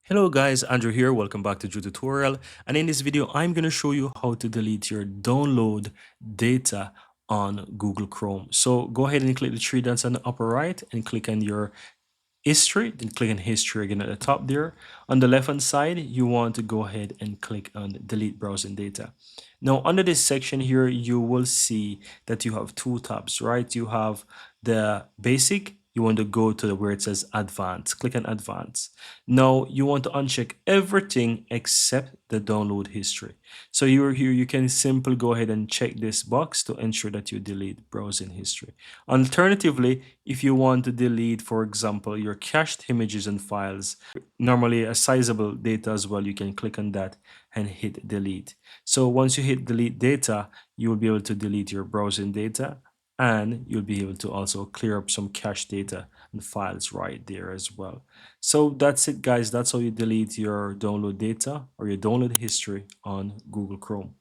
Hello guys, Andrew here. Welcome back to Drew Tutorial. And in this video, I'm going to show you how to delete your download data on Google Chrome. So go ahead and click the three dots on the upper right and click on your history, then click on history again at the top there. On the left hand side, you want to go ahead and click on delete browsing data. Now under this section here, you will see that you have two tabs, right? You have the basic. You want to go to where it says advanced, click on advanced. Now you want to uncheck everything except the download history. So you're here, you can simply go ahead and check this box to ensure that you delete browsing history. Alternatively, if you want to delete, for example, your cached images and files, normally a sizable data as well, you can click on that and hit delete. So once you hit delete data, you will be able to delete your browsing data, and you'll be able to also clear up some cache data and files right there as well. So that's it, guys. That's how you delete your download data or your download history on Google Chrome.